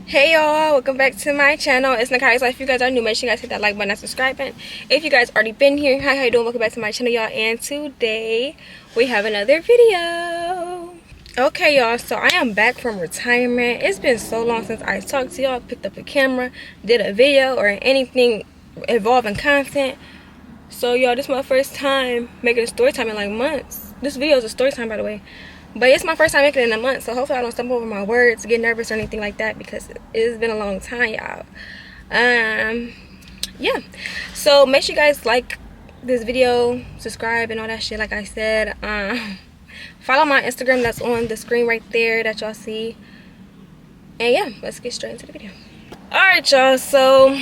Hey y'all, welcome back to my channel. It's Nakai's Life. If you guys are new, make sure you guys hit that like button and subscribe button. If you guys already been here, hi, how you doing? Welcome back to my channel, y'all. And today we have another video. Okay, y'all, so I am back from retirement. It's been so long since I talked to y'all, picked up a camera, did a video or anything involving content. So y'all, this is my first time making a story time in like months. This video is a story time, by the way. But it's my first time making it in a month, so hopefully I don't stumble over my words, get nervous or anything like that, because it's been a long time, y'all. Yeah. So make sure you guys like this video, subscribe, and all that shit, like I said. Follow my Instagram that's on the screen right there that y'all see. And yeah, let's get straight into the video. Alright, y'all, so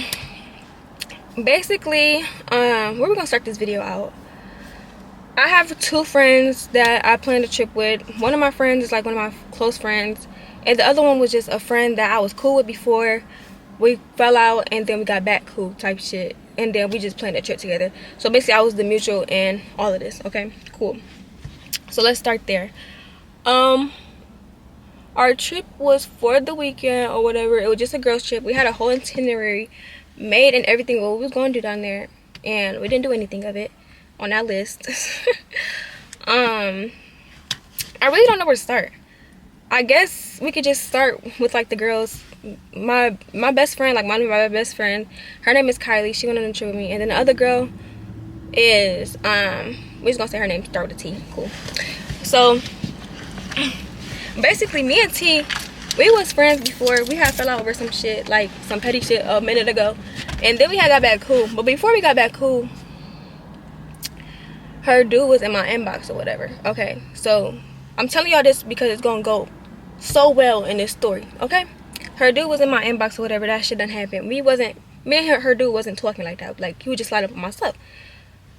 basically, where we gonna start this video out? I have two friends that I planned a trip with. One of my friends is like one of my close friends, and the other one was just a friend that I was cool with before we fell out, and then we got back cool type shit, and then we just planned a trip together. So basically I was the mutual in all of this. Okay, cool. So let's start there. Our trip was for the weekend or whatever. It was just a girls trip. We had a whole itinerary made and everything, what we was going to do down there, and we didn't do anything of it on that list. I really don't know where to start. I guess we could just start with like the girls. My best friend, like my best friend, her name is Kylie. She went on a trip with me, and then the other girl is we just gonna say her name start with a T. Cool. So basically, me and T, we was friends before. We had fell out over some shit, like some petty shit a minute ago, and then we had got back cool. But before we got back cool, her dude was in my inbox or whatever. Okay, so I'm telling y'all this because it's gonna go so well in this story. Okay, her dude was in my inbox or whatever. That shit done happened. Me and her dude wasn't talking like that. Like, he would just slide up on my stuff.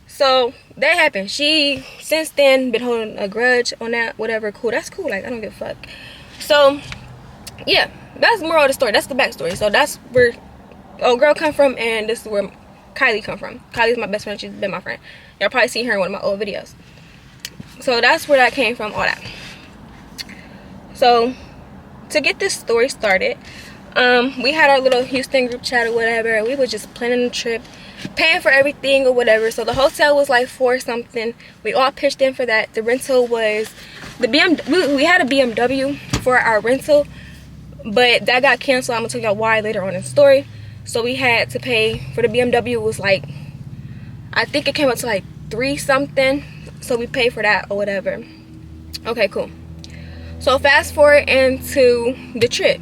So that happened. She since then been holding a grudge on that, whatever. Cool, that's cool. Like, I don't give a fuck. So yeah, that's the moral of the story. That's the backstory. So that's where old girl come from, and this is where Kylie come from. Kylie's my best friend. She's been my friend. Y'all probably seen her in one of my old videos. So that's where that came from, all that. So to get this story started, we had our little Houston group chat or whatever. We was just planning the trip, paying for everything or whatever. So the hotel was like $4 something. We all pitched in for that. The rental was the we had a BMW for our rental, but that got canceled. I'm gonna tell y'all why later on in the story. So we had to pay for the BMW. Was like, I think it came up to like $3 something. So we paid for that or whatever. Okay, cool. So fast forward into the trip.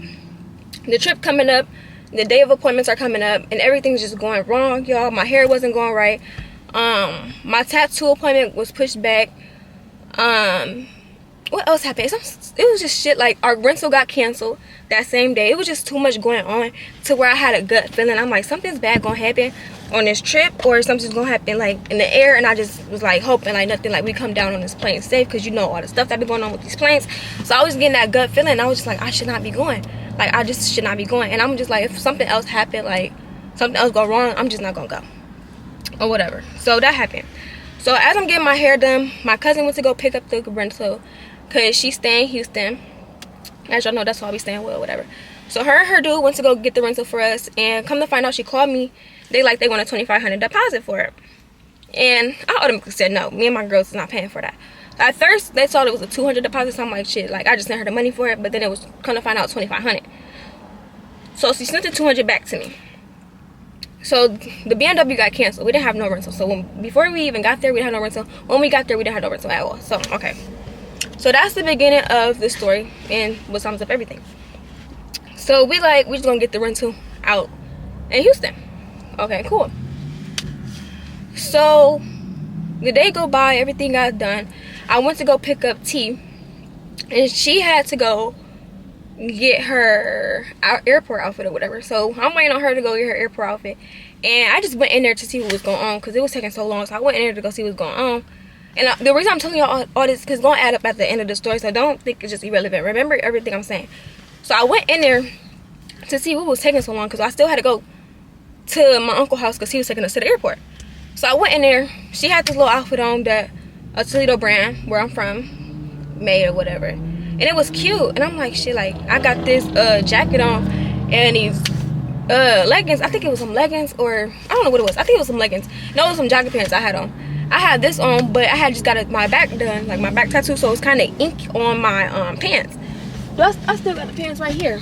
The trip coming up, the day of appointments are coming up, and everything's just going wrong, y'all. My hair wasn't going right. My tattoo appointment was pushed back. What else happened? It was just shit. Like, our rental got canceled that same day. It was just too much going on to where I had a gut feeling. I'm like, something's bad gonna happen on this trip, or something's gonna happen like in the air. And I just was like hoping like nothing, like we come down on this plane safe, because you know all the stuff that be going on with these planes. So I was getting that gut feeling. I was just like, I should not be going. Like, I just should not be going. And I'm just like, if something else happened, like something else go wrong, I'm just not gonna go or whatever. So that happened. So as I'm getting my hair done, my cousin went to go pick up the rental, because she's staying in Houston. As y'all know, that's why we staying with, whatever. So her and her dude went to go get the rental for us, and come to find out, she called me. They want a $2,500 deposit for it, and I automatically said no. Me and my girls is not paying for that. At first they thought it was a $200 deposit, so I'm like, shit, like I just sent her the money for it. But then it was, come to find out, $2,500. So she sent the $200 back to me. So the BMW got canceled. We didn't have no rental. So before we even got there, we didn't have no rental. When we got there, we didn't have no rental at all. So okay, so that's the beginning of the story, and what sums up everything. So we just gonna get the rental out in Houston. Okay, cool. So the day go by, everything got done. I went to go pick up T, and she had to go get her airport outfit or whatever. So I'm waiting on her to go get her airport outfit, and I just went in there to see what was going on, because it was taking so long. So I went in there to go see what's going on. And the reason I'm telling y'all all this, because it's going to add up at the end of the story, so don't think it's just irrelevant. Remember everything I'm saying. So I went in there to see what was taking so long, because I still had to go to my uncle's house, because he was taking us to the airport. So I went in there. She had this little outfit on that a TOLEDO brand, where I'm from, made or whatever. And it was cute. And I'm like, shit, like, I got this jacket on, and these leggings. I think it was some leggings, or I don't know what it was. I think it was some leggings. No, it was some jogging pants I had on. I had this on, but I had just got my back done, like my back tattoo, so it's kind of ink on my pants. But I still got the pants right here.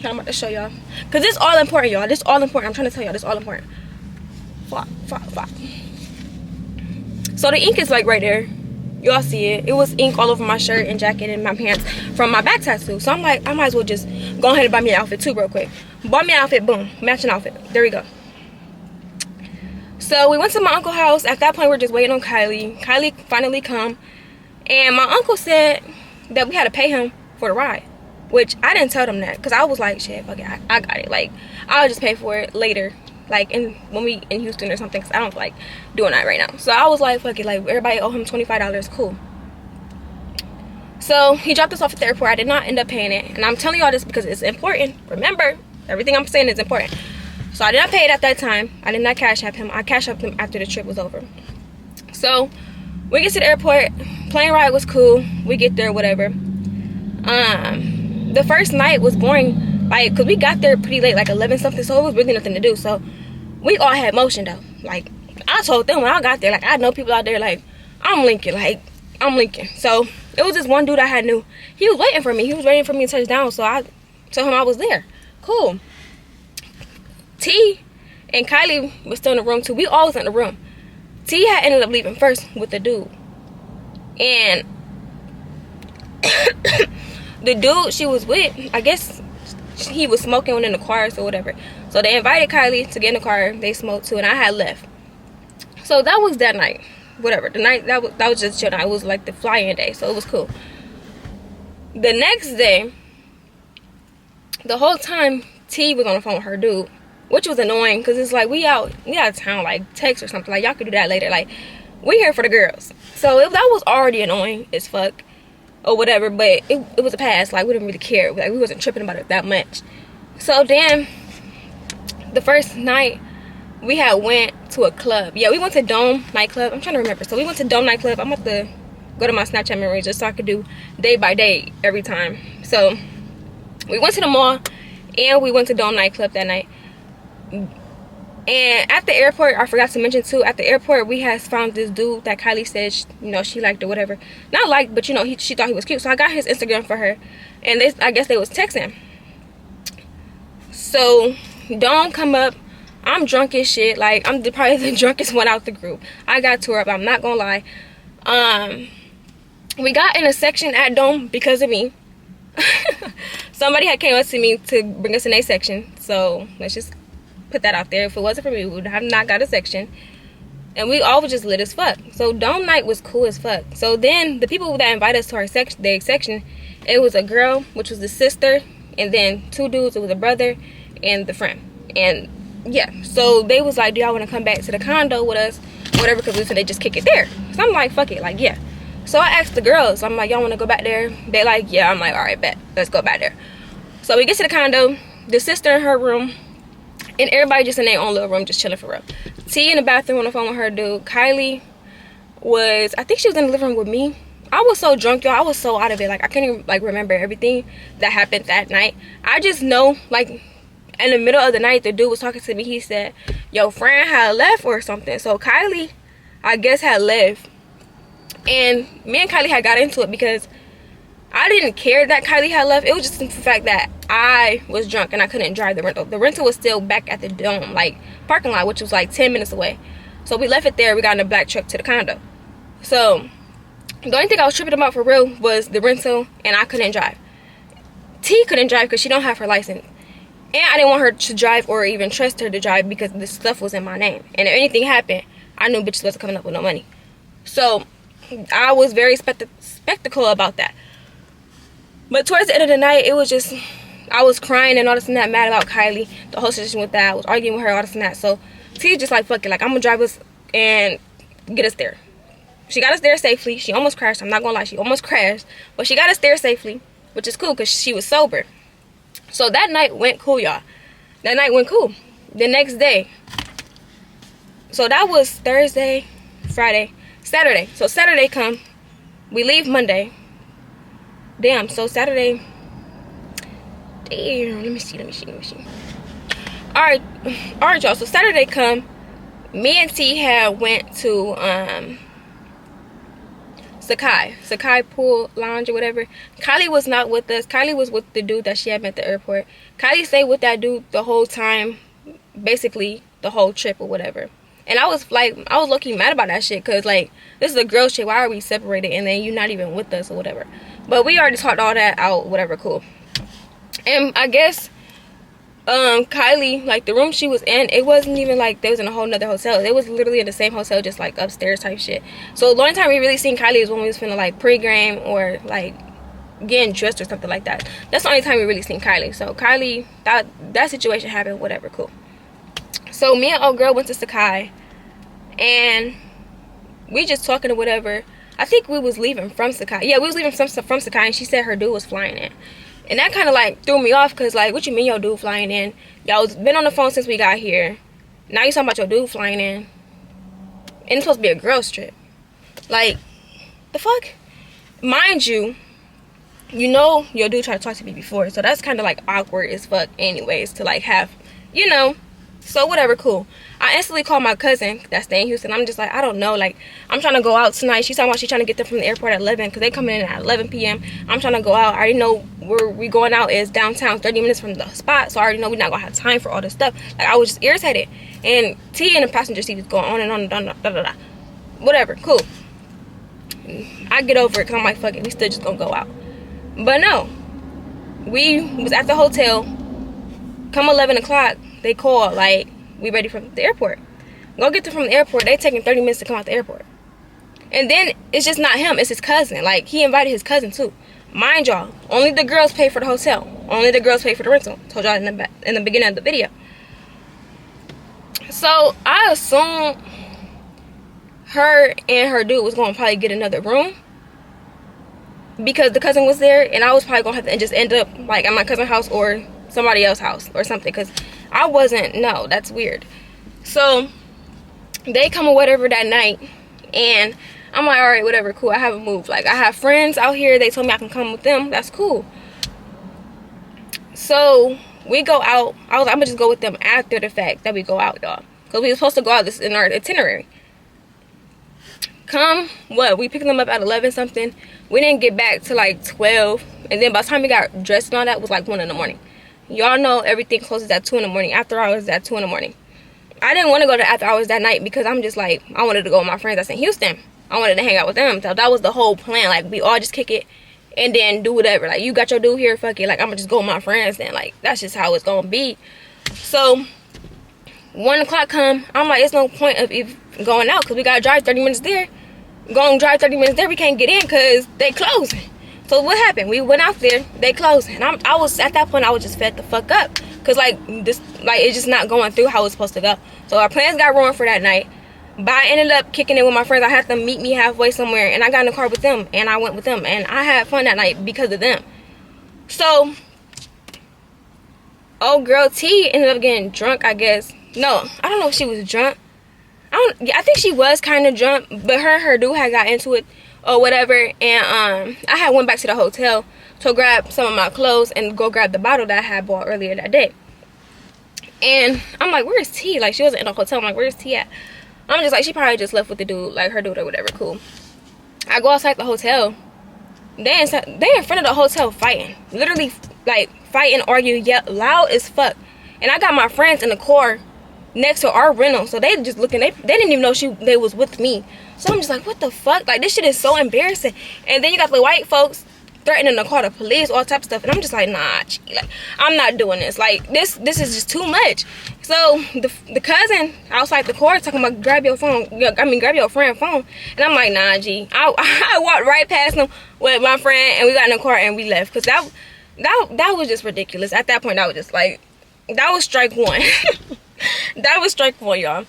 I'm about to show y'all, because this all important, y'all. This all important. I'm trying to tell y'all, this all important. Fuck. So the ink is like right there. Y'all see it. It was ink all over my shirt and jacket and my pants from my back tattoo. So I'm like, I might as well just go ahead and buy me an outfit too real quick. Bought me an outfit, boom, matching outfit. There we go. So we went to my uncle's house. At that point, we're just waiting on Kylie. Kylie finally come, and my uncle said that we had to pay him for the ride, which I didn't tell them that, because I was like, shit, fuck it, I got it. Like, I'll just pay for it later, like when we in Houston or something, because I don't like doing that right now. So I was like, fuck it, like everybody owe him $25, cool. So he dropped us off at the airport. I did not end up paying it, and I'm telling y'all this because it's important. Remember, everything I'm saying is important. So I did not pay it at that time. I did not cash app him. I cash apped him after the trip was over. So we get to the airport. Plane ride was cool. We get there, whatever. The first night was boring, like, because we got there pretty late, like 11 something, so it was really nothing to do. So we all had motion though. Like, I told them when I got there, like, I know people out there, like, I'm Lincoln. So it was this one dude I had knew. He was waiting for me. He was waiting for me to touch down, so I told him I was there. Cool. T and Kylie was still in the room too. We all was in the room. T had ended up leaving first with the dude, and the dude she was with, I guess he was smoking in the car or whatever. So they invited Kylie to get in the car. They smoked too, and I had left. So that was that night. Whatever. The night that was just chill night. It was like the fly-in day, so it was cool. The next day, the whole time T was on the phone with her dude, which was annoying, because it's like we out of town, like text or something, like y'all could do that later, like we here for the girls. So that was already annoying as fuck or whatever, but it was a pass. Like, we didn't really care, like we wasn't tripping about it that much. So then the first night we had went to a club. Yeah, we went to Dome nightclub. I'm trying to remember. So we went to Dome nightclub. I'm about to go to my Snapchat memories just so I could do day by day every time. So we went to the mall and we went to Dome nightclub that night. And at the airport, I forgot to mention too, at the airport we had found this dude that Kylie said she liked or whatever. Not liked, but she thought he was cute. So I got his Instagram for her, and I guess they was texting. So Dawn come up. I'm drunk as shit. Like, I'm probably the drunkest one out the group. I got tore up, I'm not gonna lie. We got in a section at Dome because of me. Somebody had came up to me to bring us in a section, so let's just put that out there. If it wasn't for me, we would have not got a section, and we all was just lit as fuck. So Dome night was cool as fuck. So then the people that invited us to our section, it was a girl, which was the sister, and then two dudes. It was a brother and the friend. And yeah, so they was like, do y'all want to come back to the condo with us, whatever, because we said they just kick it there. So I'm like, fuck it, like, yeah. So I asked the girls, I'm like, y'all want to go back there? They like, yeah. I'm like, all right, bet, let's go back there. So we get to the condo, the sister in her room, and everybody just in their own little room, just chilling for real. T in the bathroom on the phone with her dude. Kylie was, I think she was in the living room with me. I was so drunk, y'all. I was so out of it. Like, I couldn't even, like, remember everything that happened that night. I just know, like, in the middle of the night, the dude was talking to me. He said, your friend had left or something. So Kylie, I guess, had left. And me and Kylie had got into it because I didn't care that Kylie had left. It was just the fact that I was drunk and I couldn't drive the rental. The rental was still back at the Dome, like, parking lot, which was like 10 minutes away. So we left it there. We got in a black truck to the condo. So the only thing I was tripping about for real was the rental, and I couldn't drive. T couldn't drive because she don't have her license. And I didn't want her to drive or even trust her to drive because this stuff was in my name. And if anything happened, I knew bitches wasn't coming up with no money. So I was very skeptical about that. But towards the end of the night, it was just, I was crying and all this and that, mad about Kylie, the whole situation with that. I was arguing with her, all this and that. So T just like, fuck it, like, I'm gonna drive us and get us there. She got us there safely. She almost crashed. I'm not gonna lie, she almost crashed. But she got us there safely, which is cool because she was sober. So that night went cool, y'all. That night went cool. The next day, so that was Thursday, Friday, Saturday. So Saturday come, we leave Monday. Damn, so Saturday, Damn, let me see. All right, y'all. So Saturday come, me and T had went to Sakai Pool Lounge or whatever. Kylie was not with us. Kylie was with the dude that she had met at the airport. Kylie stayed with that dude the whole time, basically the whole trip or whatever. And I was low-key mad about that shit, because like, this is a girl shit. Why are we separated and then you not even with us or whatever? But we already talked all that out, whatever, cool. And I guess Kylie, like, the room she was in, it wasn't even like they was in a whole nother hotel. It was literally in the same hotel, just like upstairs type shit. So the only time we really seen Kylie is when we was finna like pre-game or like getting dressed or something like that. That's the only time we really seen Kylie. So Kylie, that situation happened, whatever, cool. So me and old girl went to Sakai, and we just talking or whatever. I think we was leaving from Sakai. Yeah, we was leaving from Sakai, and she said her dude was flying in. And that kind of like threw me off, because like, what you mean your dude flying in? Y'all been on the phone since we got here. Now you talking about your dude flying in. And it's supposed to be a girls trip. Like, the fuck? Mind you, you know your dude tried to talk to me before. So that's kind of like awkward as fuck anyways, to like have, you know. So whatever, cool. I instantly called my cousin that's staying in Houston. I'm just like, I don't know, like, I'm trying to go out tonight. She's talking about she's trying to get there from the airport at 11, because they coming in at 11 p.m. I'm trying to go out. I already know where we going out is downtown, 30 minutes from the spot. So I already know we're not going to have time for all this stuff. Like, I was just irritated. And T in the passenger seat was going on and on and on, da, da, da. Whatever, cool. I get over it, because I'm like, fuck it, we still just going to go out. But no. We was at the hotel. Come 11 o'clock, they call, like, we ready from the airport. Go get them from the airport. They taking 30 minutes to come out the airport. And then it's just not him, it's his cousin. Like, he invited his cousin too. Mind y'all, only the girls pay for the hotel. Only the girls pay for the rental. Told y'all in the beginning of the video. So I assumed her and her dude was going to probably get another room, because the cousin was there, and I was probably going to have to just end up like at my cousin's house or somebody else's house or something, because I wasn't, no, that's weird. So they come or whatever that night, and I'm like, all right, whatever, cool. I haven't moved. Like, I have friends out here. They told me I can come with them. That's cool. So we go out. I was like, I'm gonna just go with them after the fact that we go out, y'all, because we were supposed to go out this in our itinerary. We picked them up at 11 something. We didn't get back to like 12, and then by the time we got dressed and all that, it was like 1 in the morning. Y'all know everything closes at 2 in the morning. After hours at 2 in the morning. I didn't want to go to after hours that night, because I'm just like, I wanted to go with my friends that's in Houston. I wanted to hang out with them. So that was the whole plan. Like, we all just kick it and then do whatever. Like, you got your dude here, fuck it. Like, I'm gonna just go with my friends then. Like, that's just how it's gonna be. So 1 o'clock come, I'm like, it's no point of even going out, because we gotta drive 30 minutes there. Gonna drive 30 minutes there, we can't get in because they closing. So what happened? We went out there, they closed, and I was at that point, I was just fed the fuck up, cause like this, like, it's just not going through how it's supposed to go. So our plans got ruined for that night. But I ended up kicking it with my friends. I had them meet me halfway somewhere, and I got in the car with them, and I went with them, and I had fun that night because of them. So old girl T ended up getting drunk, I guess. No, I don't know if she was drunk. I think she was kind of drunk, but her dude had got into it or whatever, and I had went back to the hotel to grab some of my clothes and go grab the bottle that I had bought earlier that day. And I'm like, where's T? Like, she wasn't in the hotel. I'm like, where's T at? I'm just like, she probably just left with the dude, like her dude or whatever, cool. I go outside the hotel. They in front of the hotel fighting. Literally, like, fighting, arguing, loud as fuck. And I got my friends in the car next to our rental, so they just looking, they didn't even know they was with me. So I'm just like, what the fuck? Like, this shit is so embarrassing. And then you got the white folks threatening to call the police, all type of stuff, and I'm just like, nah, like, I'm not doing this. Like, this is just too much. So the cousin outside the car talking about grab your phone, grab your friend's phone, and I'm like, nah, G. I walked right past them with my friend, and we got in the car and we left, because that was just ridiculous. At that point, I was just like, that was strike one. That was strike one, y'all.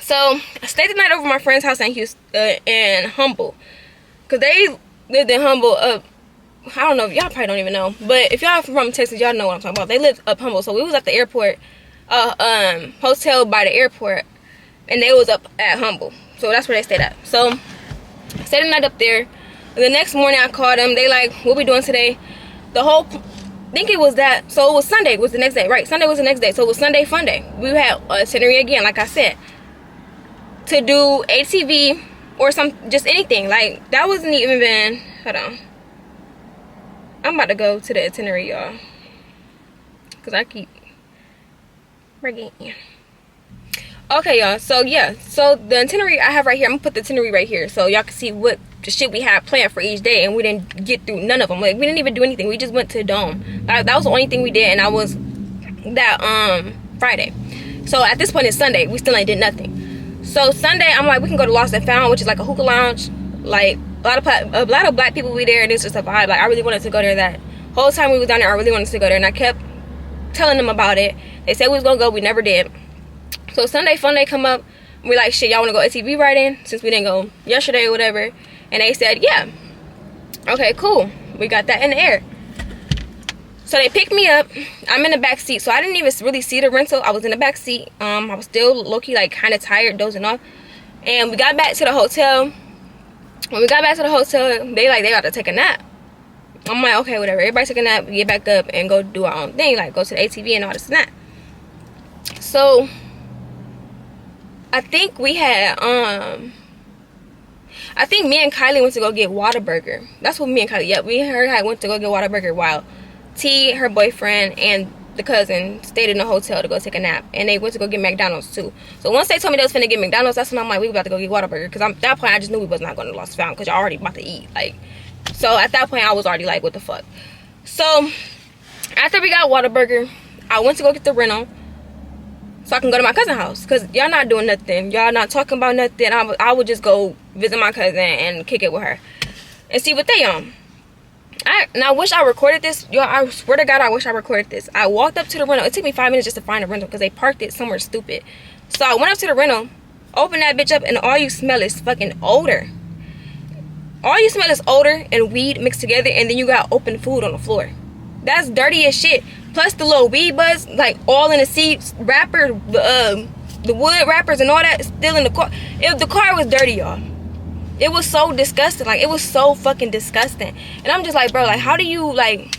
So I stayed the night over my friend's house in Houston, in Humble, because they lived in Humble up. I don't know, y'all probably don't even know, but if y'all from Texas, y'all know what I'm talking about. They lived up Humble, so we was at the airport, hotel by the airport, and they was up at Humble, so that's where they stayed at. So I stayed the night up there. The next morning I called them. They like, what we doing today? The whole think it was that. So it was Sunday. Was the next day, right? Sunday was the next day. So it was Sunday fun day. We had a itinerary again, like I said, to do ATV or just anything. Like that wasn't even been. Hold on. I'm about to go to the itinerary, y'all, cause I keep bringing in. Okay, y'all. So yeah. So the itinerary I have right here. I'm gonna put the itinerary right here, so y'all can see what the shit we had planned for each day, and we didn't get through none of them. Like we didn't even do anything. We just went to the dome. That was the only thing we did, and I was that Friday. So at this point it's Sunday. We still ain't did nothing. So Sunday I'm like, we can go to Lost and Found, which is like a hookah lounge. Like a lot of black people be there, and it's just a vibe. Like I really wanted to go there. That whole time we was down there, I really wanted to go there, and I kept telling them about it. They said we was gonna go. We never did. So Sunday fun day come up. We like, shit, y'all want to go ATV riding since we didn't go yesterday or whatever. And they said, yeah. Okay, cool. We got that in the air. So they picked me up. I'm in the back seat. So I didn't even really see the rental. I was in the back seat. I was still low-key, like, kind of tired, dozing off. And we got back to the hotel. When we got back to the hotel, they got to take a nap. I'm like, okay, whatever. Everybody took a nap. We get back up and go do our own thing. Like, go to the ATV and all this and that. So I think we had, I think me and Kylie went to go get Whataburger. That's what me and Kylie, yep, went to go get Whataburger while T, her boyfriend, and the cousin stayed in the hotel to go take a nap. And they went to go get McDonald's too. So once they told me they was finna get McDonald's, that's when I'm like, we about to go get Whataburger. Because at that point, I just knew we was not going to Lost and Found because y'all already about to eat. Like, so at that point, I was already like, what the fuck. So after we got Whataburger, I went to go get the rental so I can go to my cousin's house, because y'all not doing nothing, y'all not talking about nothing. I would just go visit my cousin and kick it with her and see what they on. I wish I recorded this, y'all. I swear to God, I wish I recorded this. I walked up to the rental. It took me 5 minutes just to find a rental because they parked it somewhere stupid. So I went up to the rental, opened that bitch up, and all you smell is fucking odor. All you smell is odor and weed mixed together, and then you got open food on the floor. That's dirty as shit. Plus the little weed buzz, like all in the seats, wrapper, the wood wrappers and all that still in the car. The car was dirty, y'all. It was so disgusting. Like, it was so fucking disgusting. And I'm just like, bro, like, how do you, like,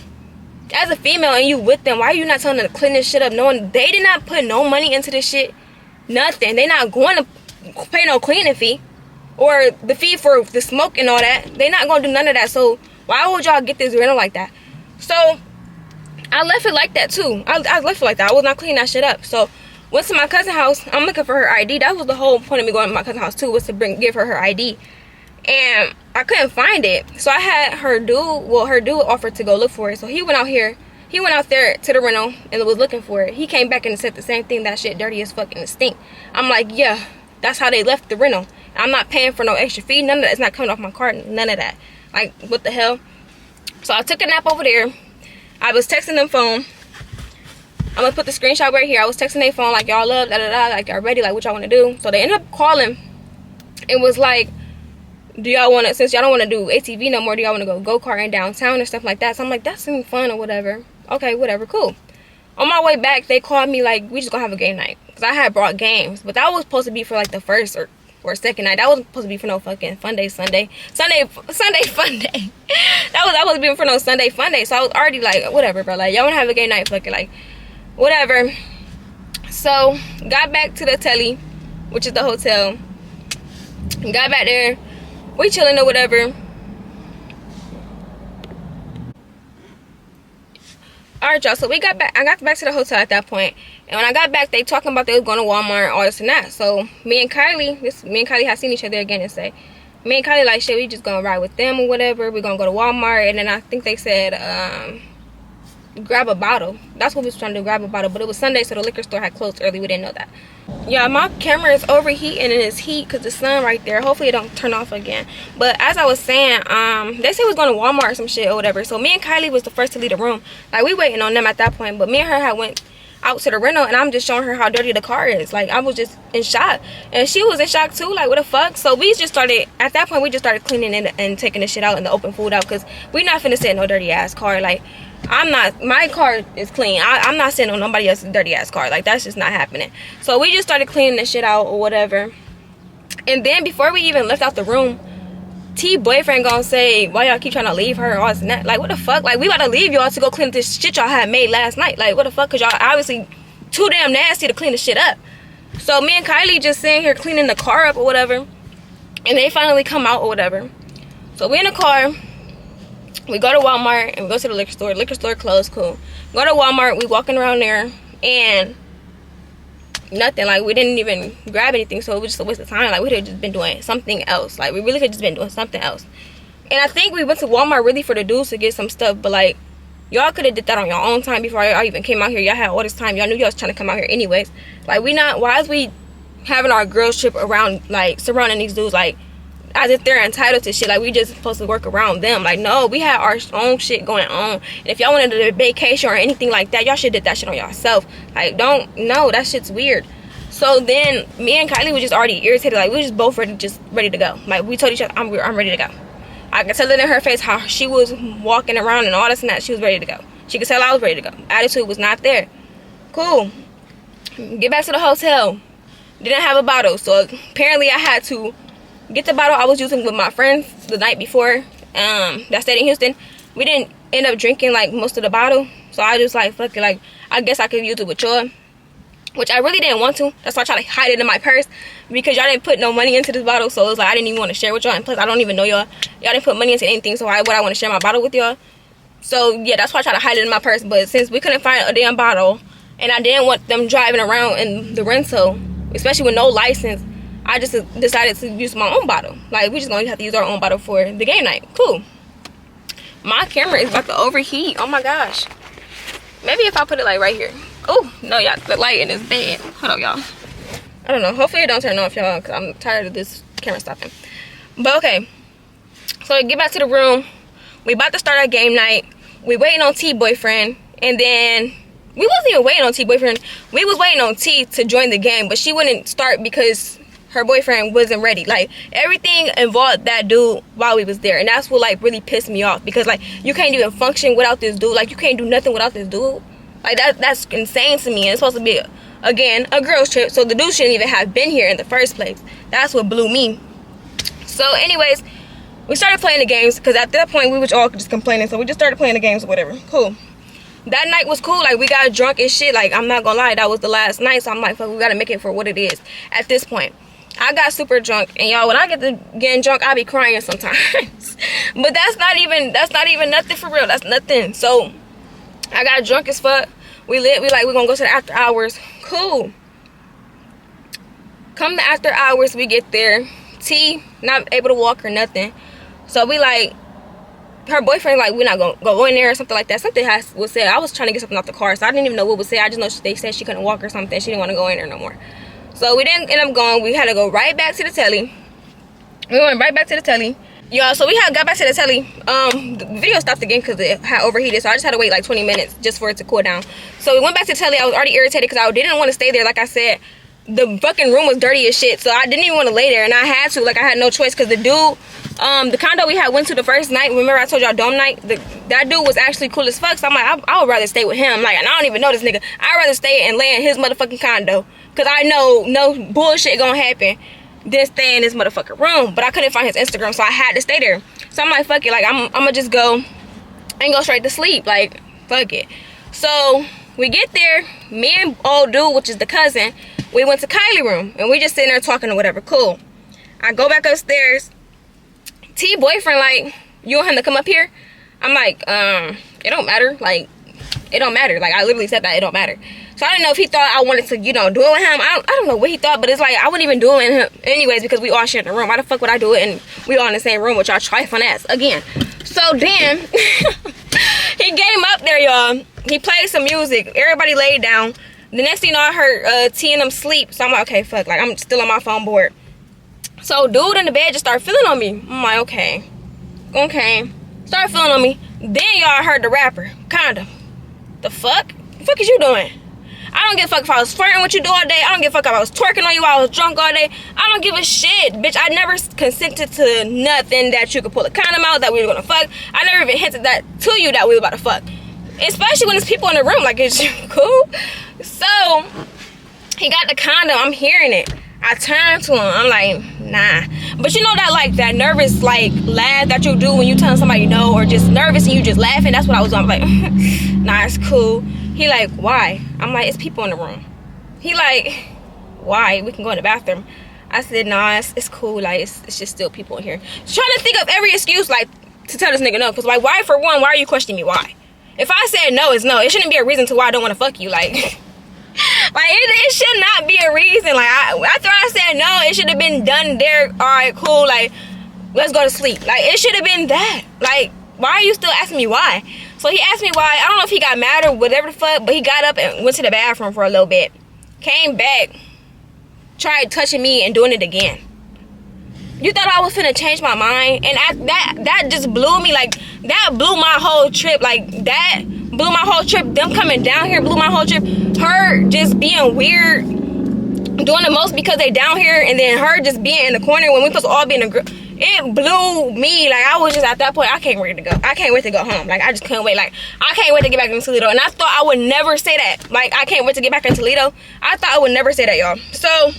as a female and you with them, why are you not telling them to clean this shit up, knowing they did not put no money into this shit? Nothing. They not going to pay no cleaning fee or the fee for the smoke and all that. They not going to do none of that. So why would y'all get this rental like that? So I left it like that too. I left it like that. I was not cleaning that shit up. So went to my cousin's house. I'm looking for her ID. That was the whole point of me going to my cousin's house too, was to give her ID. And I couldn't find it. So I had her dude offered to go look for it. So he went out there to the rental and was looking for it. He came back and said the same thing, that shit dirty as fuck and it stink. I'm like, yeah, that's how they left the rental. I'm not paying for no extra fee. None of that. It's not coming off my card. None of that. Like, what the hell? So I took a nap over there. I was texting them phone. I'm gonna put the screenshot right here. I was texting their phone like, y'all love, like, y'all ready, like, what y'all want to do? So they ended up calling. It was like, do y'all want to, since y'all don't want to do ATV no more, do y'all want to go go-karting downtown or stuff like that? So I'm like, that seems fun or whatever. Okay, whatever, cool. On my way back, they called me like, we just gonna have a game night. Because I had brought games. But that was supposed to be for like the first or second night. That wasn't supposed to be for no fucking fun day Sunday fun day. that wasn't being for no Sunday fun day. So I was already like, whatever, bro. Like, y'all wanna have a game night, fucking, like, whatever. So got back to the telly, which is the hotel. Got back there, we chilling or whatever. Alright, y'all, so I got back to the hotel at that point. And when I got back, they talking about they was going to Walmart, all this and that. So me and Kylie had seen each other again and say, me and Kylie like, shit, we just gonna ride with them or whatever. We're gonna go to Walmart. And then I think they said, grab a bottle. That's what we was trying to do, grab a bottle. But it was Sunday, so the liquor store had closed early. We didn't know that. Yeah, my camera is overheating and it's heat because the sun right there. Hopefully it don't turn off again. But as I was saying, they said we was going to Walmart or some shit or whatever. So me and Kylie was the first to leave the room. Like, we waiting on them at that point. But me and her had went out to the rental and I'm just showing her how dirty the car is. Like, I was just in shock. And she was in shock too. Like, what the fuck? So we just started, at that point, we just started cleaning it and taking the shit out and the open food out. Because we not finna sit in no dirty ass car. Like, my car is clean. I'm not sitting on nobody else's dirty ass car. Like, that's just not happening. So we just started cleaning the shit out or whatever. And then before we even left out the room, T boyfriend gonna say, why y'all keep trying to leave her? All this and that. Like, what the fuck? Like, we about to leave y'all to go clean up this shit y'all had made last night. Like, what the fuck? Cause y'all obviously too damn nasty to clean the shit up. So me and Kylie just sitting here cleaning the car up or whatever, and they finally come out or whatever. So we in the car, we go to Walmart and we go to the liquor store. Liquor store closed, cool. Go to Walmart, we walking around there and nothing. Like, we didn't even grab anything, so it was just a waste of time. Like, we could have just been doing something else. Like, we really could have just been doing something else. And I think we went to Walmart really for the dudes to get some stuff, but like, y'all could have did that on your own time before I even came out here. Y'all had all this time. Y'all knew y'all was trying to come out here anyways. Like, why is we having our girls trip around, like, surrounding these dudes, like, as if they're entitled to shit? Like, we just supposed to work around them. Like, no, we had our own shit going on. And if y'all wanted a vacation or anything like that, y'all should did that shit on yourself. Like, no, that shit's weird. So then me and Kylie was just already irritated. Like, we was just both ready to go. Like, we told each other, I'm ready to go. I could tell it in her face how she was walking around and all this and that. She was ready to go. She could tell I was ready to go. Attitude was not there. Cool. Get back to the hotel. Didn't have a bottle, so apparently I had to get the bottle I was using with my friends the night before that stayed in Houston. We didn't end up drinking like most of the bottle, so I just like, fuck it, like, I guess I could use it with y'all, which I really didn't want to. That's why I tried to hide it in my purse, because y'all didn't put no money into this bottle. So it was like, I didn't even want to share with y'all, and plus I don't even know y'all didn't put money into anything, so why would I want to share my bottle with y'all? So yeah, that's why I tried to hide it in my purse. But since we couldn't find a damn bottle, and I didn't want them driving around in the rental, especially with no license, I just decided to use my own bottle. Like, we just gonna have to use our own bottle for the game night. Cool. My camera is about to overheat. Oh my gosh. Maybe if I put it like right here. Oh no, y'all, the lighting is bad. Hold on, y'all. I don't know. Hopefully it don't turn off, y'all, because I'm tired of this camera stopping. But okay, so we get back to the room. We about to start our game night. We waiting on T boyfriend, and then we wasn't even waiting on T boyfriend. We was waiting on T to join the game, but she wouldn't start because her boyfriend wasn't ready. Like, everything involved that dude while we was there, and that's what like really pissed me off, because like, you can't even function without this dude. Like, you can't do nothing without this dude. Like, that's insane to me. And it's supposed to be again a girls trip, so the dude shouldn't even have been here in the first place. That's what blew me. So anyways, we started playing the games, because at that point we was all just complaining, so we just started playing the games or whatever. Cool. That night was cool. Like, we got drunk and shit. Like, I'm not gonna lie, that was the last night, so I'm like, fuck, we gotta make it for what it is at this point. I got super drunk, and y'all, when I get to getting drunk, I be crying sometimes. But that's not even nothing for real. That's nothing. So I got drunk as fuck. We lit. We like, we're gonna go to the after hours. Cool. Come to after hours, we get there. T not able to walk or nothing. So we like, her boyfriend like, we're not gonna go in there or something like that. Something was said. I was trying to get something off the car, so I didn't even know what was said. I just know they said she couldn't walk or something. She didn't want to go in there no more. So we didn't end up going. We had to go right back to the telly. We went right back to the telly. Y'all, so we got back to the telly. The video stopped again because it had overheated, so I just had to wait like 20 minutes just for it to cool down. So we went back to the telly. I was already irritated because I didn't want to stay there. Like I said, the fucking room was dirty as shit, so I didn't even want to lay there, and I had to. Like, I had no choice, because the dude, the condo we had went to the first night, remember I told y'all dome night, that dude was actually cool as fuck. So I'm like, I would rather stay with him. Like, and I don't even know this nigga. I'd rather stay and lay in his motherfucking condo, because I know no bullshit gonna happen than stay in this motherfucking room. But I couldn't find his Instagram, so I had to stay there. So I'm like, fuck it, like, I'm gonna just go and go straight to sleep. Like, fuck it. So we get there, me and old dude, which is the cousin, we went to Kylie room, and we just sitting there talking or whatever. Cool. I go back upstairs. T boyfriend like, you want him to come up here? I'm like, it don't matter. Like, it don't matter. Like, I literally said that, it don't matter. So I didn't know if he thought I wanted to, you know, do it with him. I don't know what he thought, but it's like, I wouldn't even do it with him anyways, because we all share the room. Why the fuck would I do it and we all in the same room with y'all trifling ass again? So then he came up there, y'all. He played some music. Everybody laid down. The next thing you know, I heard T and them sleep. So I'm like, okay, fuck. Like, I'm still on my phone board. So dude in the bed just started feeling on me. I'm like, okay. Started feeling on me. Then y'all heard the rapper. Kinda. The fuck? The fuck is you doing? I don't give a fuck if I was flirting with you all day. I don't give a fuck if I was twerking on you while I was drunk all day. I don't give a shit, bitch. I never consented to nothing that you could pull a condom out, that we were gonna fuck. I never even hinted that to you that we were about to fuck. Especially when there's people in the room. Like, it's cool. So he got the condom. I'm hearing it. I turned to him. I'm like, nah. But you know that like that nervous like laugh that you do when you tell somebody no, or just nervous and you just laughing. That's what I was on. I'm like, nah, it's cool. He like, why? I'm like, it's people in the room. He like, why? We can go in the bathroom. I said, nah, it's cool. Like it's just still people in here. Trying to think of every excuse like to tell this nigga no. Cause like, why? For one, why are you questioning me? Why? If I said no, it's no. It shouldn't be a reason to why I don't want to fuck you. Like. Like it should not be a reason. Like after I said no, it should have been done there. All right, cool. Like let's go to sleep. Like it should have been that. Like why are you still asking me why? So he asked me why. I don't know if he got mad or whatever the fuck, but he got up and went to the bathroom for a little bit. Came back, tried touching me and doing it again. You thought I was finna change my mind, and that just blew me. Like that blew my whole trip. Like that blew my whole trip. Them coming down here blew my whole trip. Her just being weird, doing the most because they down here, and then her just being in the corner when we supposed to all be in a group. It blew me. Like I was just at that point, I can't wait to go. I can't wait to go home. Like I just couldn't wait. Like I can't wait to get back in Toledo. And I thought I would never say that. Like I can't wait to get back in Toledo. I thought I would never say that, y'all. So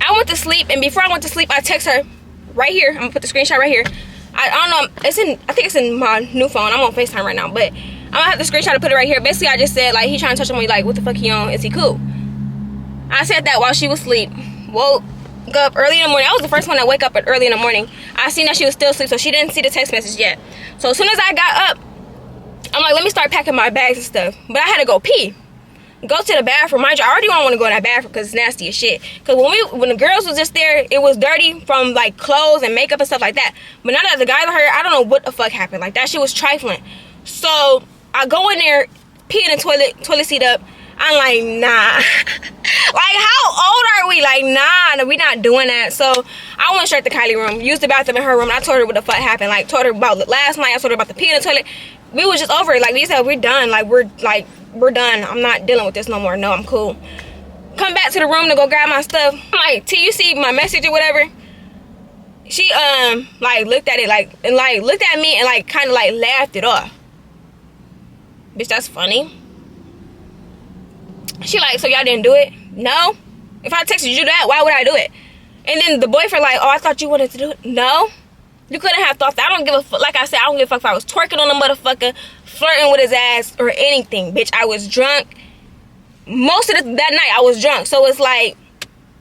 I went to sleep, and before I went to sleep, I text her right here. I'm gonna put the screenshot right here. I don't know. I think it's in my new phone. I'm on FaceTime right now, but I'm gonna have the screenshot to put it right here. Basically, I just said like he trying to touch on me. Like what the fuck he on? Is he cool? I said that while she was asleep. Woke up early in the morning. I was the first one to wake up early in the morning. I seen that she was still asleep, so she didn't see the text message yet. So as soon as I got up, I'm like, let me start packing my bags and stuff. But I had to go pee. Go to the bathroom. Mind you, I already don't want to go in that bathroom because it's nasty as shit. Because when the girls was just there, it was dirty from like clothes and makeup and stuff like that. But now that the guys are here, I don't know what the fuck happened. Like that shit was trifling. So I go in there, pee in the toilet seat up. I'm like, nah. Like how old are we? Like nah, we not doing that. So I went straight to Kylie's room, used the bathroom in her room, and I told her what the fuck happened. Like told her about last night. I told her about the pee in the toilet. We was just over it. Like we said, we're done. Like we're done. I'm not dealing with this no more. No, I'm cool. Come back to the room to go grab my stuff. I'm like, T, you see my message or whatever? She like looked at it looked at me and like kind of like laughed it off. Bitch, that's funny. She like, so y'all didn't do it? No. If I texted you that, why would I do it? And then the boyfriend like, oh, I thought you wanted to do it. No. You couldn't have thought that. I don't give a fuck. Like I said, I don't give a fuck if I was twerking on the motherfucker, flirting with his ass, or anything. Bitch, I was drunk. Most of that night, I was drunk. So it's like,